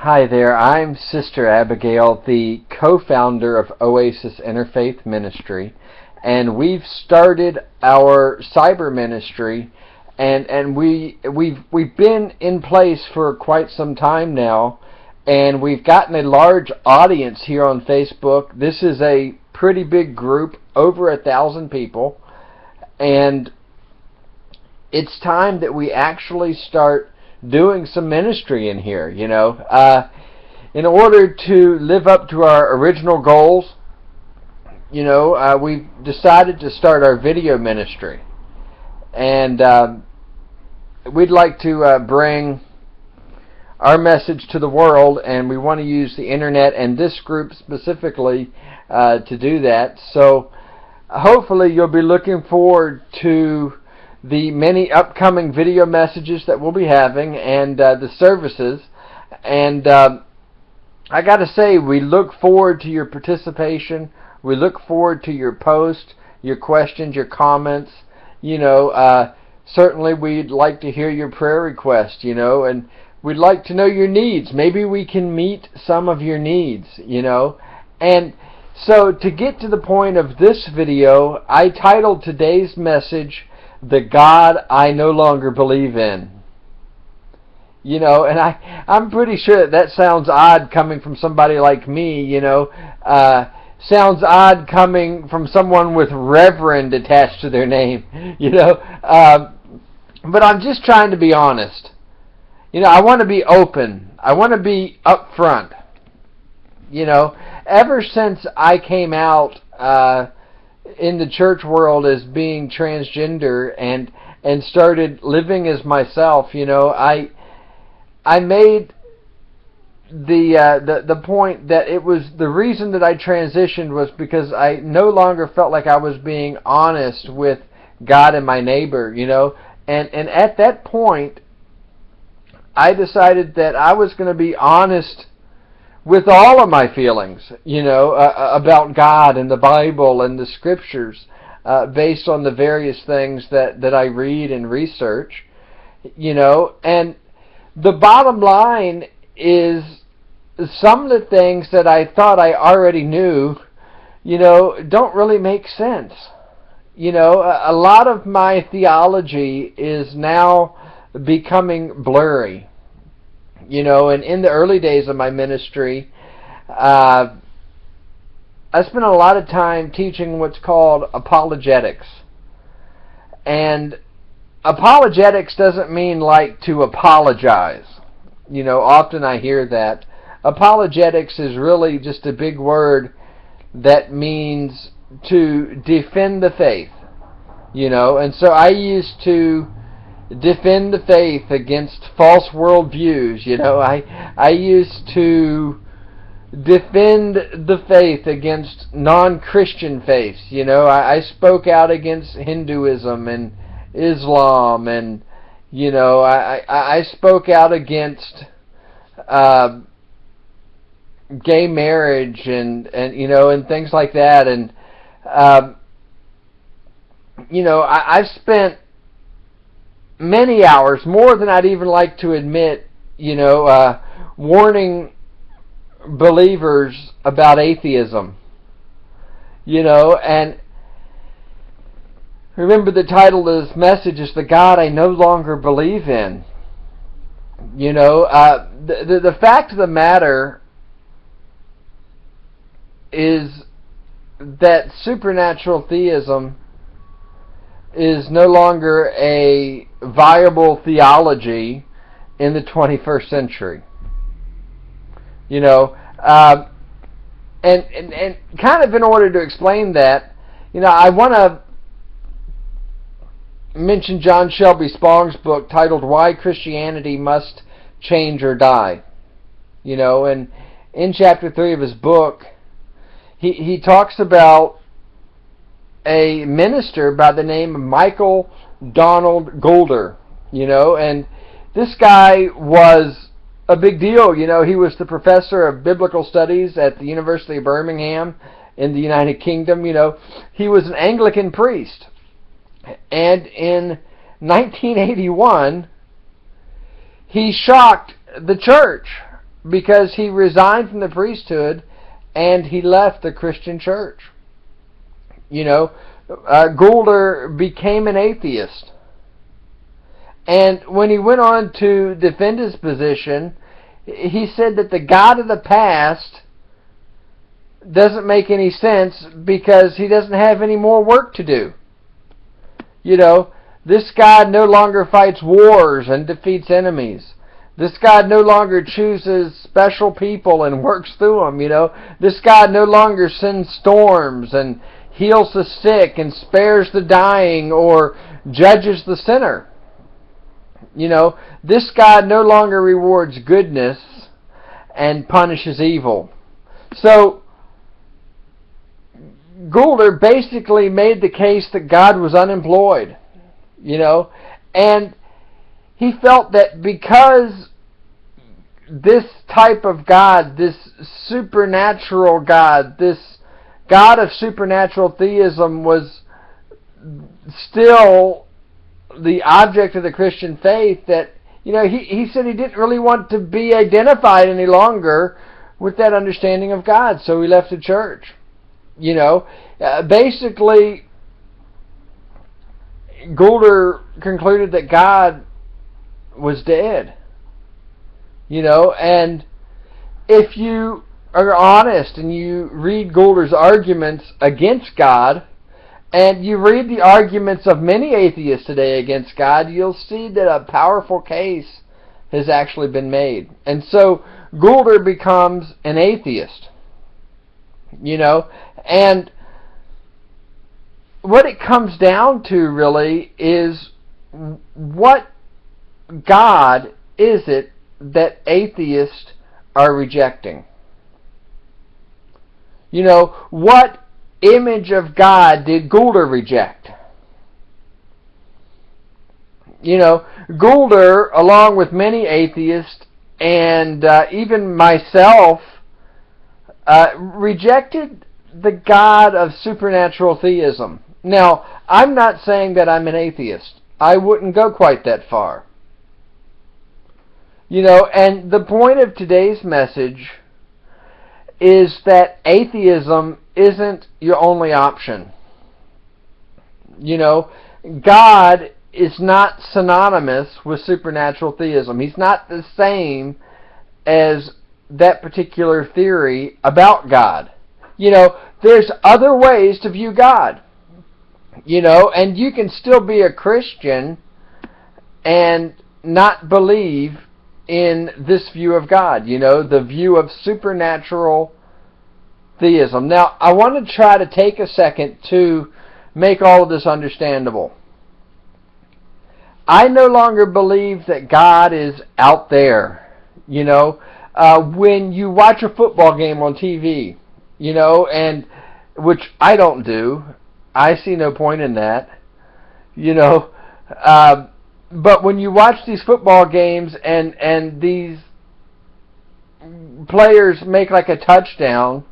Hi there, I'm Sister Abigail, the co-founder of Oasis Interfaith Ministry, and we've started our cyber ministry, and we've been in place for quite some time now, and we've gotten a large audience here on Facebook. This is a pretty big group, over 1,000 people, and it's time that we actually start doing some ministry in here, in order to live up to our original goals. We've decided to start our video ministry, and we'd like to bring our message to the world, and we want to use the internet and this group specifically to do that. So hopefully you'll be looking forward to the many upcoming video messages that we'll be having, and the services. And I got to say, we look forward to your participation. We look forward to your posts, your questions, your comments. Certainly we'd like to hear your prayer requests, and we'd like to know your needs. Maybe we can meet some of your needs, And so to get to the point of this video, I titled today's message, "The God I No Longer Believe in." And I'm pretty sure that sounds odd coming from somebody like me, sounds odd coming from someone with Reverend attached to their name, but I'm just trying to be honest. I want to be open. I want to be upfront. Ever since I came out in the church world as being transgender and started living as myself, I made the point that it was the reason that I transitioned was because I no longer felt like I was being honest with God and my neighbor, and at that point I decided that I was going to be honest with all of my feelings, about God and the Bible and the Scriptures, based on the various things that I read and research, and the bottom line is some of the things that I thought I already knew, don't really make sense. A lot of my theology is now becoming blurry. And in the early days of my ministry, I spent a lot of time teaching what's called apologetics. And apologetics doesn't mean like to apologize. Often I hear that. Apologetics is really just a big word that means to defend the faith. And so I used to defend the faith against false worldviews. I used to defend the faith against non-Christian faiths. I spoke out against Hinduism and Islam, and I spoke out against gay marriage and things like that. And I've spent many hours, more than I'd even like to admit, warning believers about atheism. And remember, the title of this message is "The God I No Longer Believe in." The fact of the matter is that supernatural theism is no longer a viable theology in the 21st century. And kind of in order to explain that, I want to mention John Shelby Spong's book titled "Why Christianity Must Change or Die." And in chapter 3 of his book, he talks about a minister by the name of Michael Donald Golder, and this guy was a big deal. He was the professor of biblical studies at the University of Birmingham in the United Kingdom. He was an Anglican priest, and in 1981 he shocked the church because he resigned from the priesthood and he left the Christian church. Goulder became an atheist. And when he went on to defend his position, he said that the God of the past doesn't make any sense because he doesn't have any more work to do. This God no longer fights wars and defeats enemies. This God no longer chooses special people and works through them. This God no longer sends storms and heals the sick and spares the dying or judges the sinner. This God no longer rewards goodness and punishes evil. So, Goulder basically made the case that God was unemployed, and he felt that because this type of God, this supernatural God, this God of supernatural theism was still the object of the Christian faith, that he said he didn't really want to be identified any longer with that understanding of God, so he left the church. Basically, Goulder concluded that God was dead. And if you are honest and you read Goulder's arguments against God, and you read the arguments of many atheists today against God, you'll see that a powerful case has actually been made. And so Goulder becomes an atheist. And what it comes down to really is, what God is it that atheists are rejecting? What image of God did Goulder reject? Goulder, along with many atheists, and even myself, rejected the God of supernatural theism. Now, I'm not saying that I'm an atheist. I wouldn't go quite that far. And the point of today's message is that atheism isn't your only option. God is not synonymous with supernatural theism. He's not the same as that particular theory about God. There's other ways to view God. And you can still be a Christian and not believe in this view of God, the view of supernatural theism. Now, I want to try to take a second to make all of this understandable. I no longer believe that God is out there. When you watch a football game on TV, and which I don't do, I see no point in that, but when you watch these football games and these players make like a touchdown,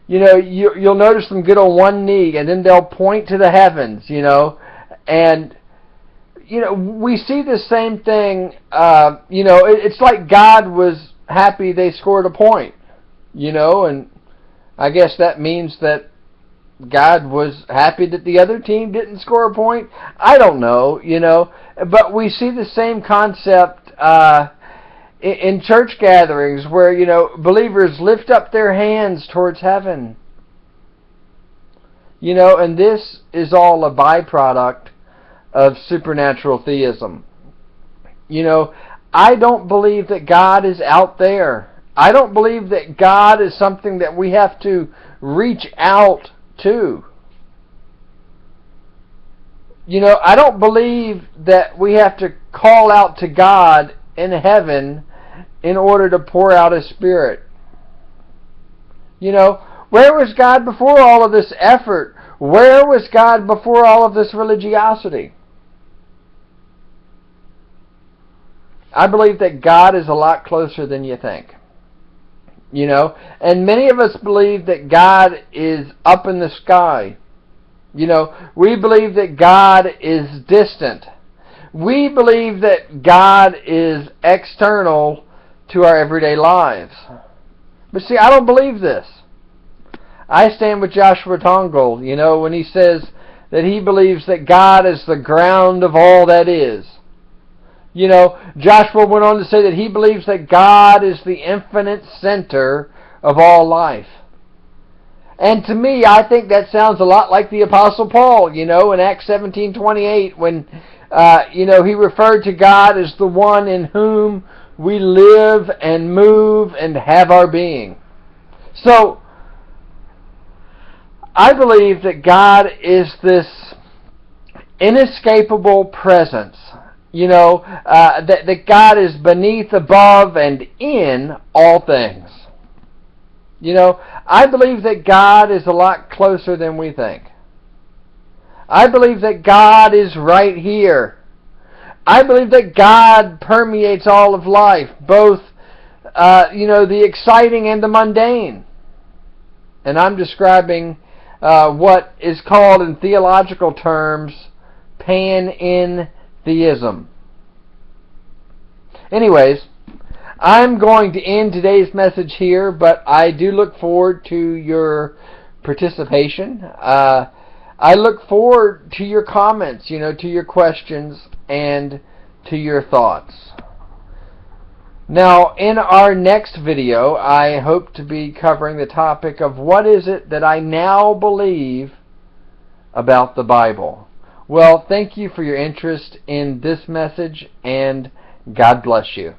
you'll notice them get on one knee and then they'll point to the heavens, and we see the same thing. It's like God was happy they scored a point, and I guess that means that God was happy that the other team didn't score a point. I don't know, but we see the same concept in church gatherings where, believers lift up their hands towards heaven. And this is all a byproduct of supernatural theism. I don't believe that God is out there. I don't believe that God is something that we have to reach out to. I don't believe that we have to call out to God in heaven in order to pour out His Spirit. Where was God before all of this effort? Where was God before all of this religiosity? I believe that God is a lot closer than you think. And many of us believe that God is up in the sky. We believe that God is distant. We believe that God is external to our everyday lives. But see, I don't believe this. I stand with Joshua Tongol, when he says that he believes that God is the ground of all that is. Joshua went on to say that he believes that God is the infinite center of all life. And to me, I think that sounds a lot like the Apostle Paul, in Acts 17:28, when, he referred to God as the one in whom we live and move and have our being. So, I believe that God is this inescapable presence, that God is beneath, above, and in all things. I believe that God is a lot closer than we think. I believe that God is right here. I believe that God permeates all of life, both, the exciting and the mundane. And I'm describing what is called in theological terms panentheism. Anyways, I'm going to end today's message here, but I do look forward to your participation. I look forward to your comments, to your questions, and to your thoughts. Now, in our next video, I hope to be covering the topic of what is it that I now believe about the Bible. Well, thank you for your interest in this message, and God bless you.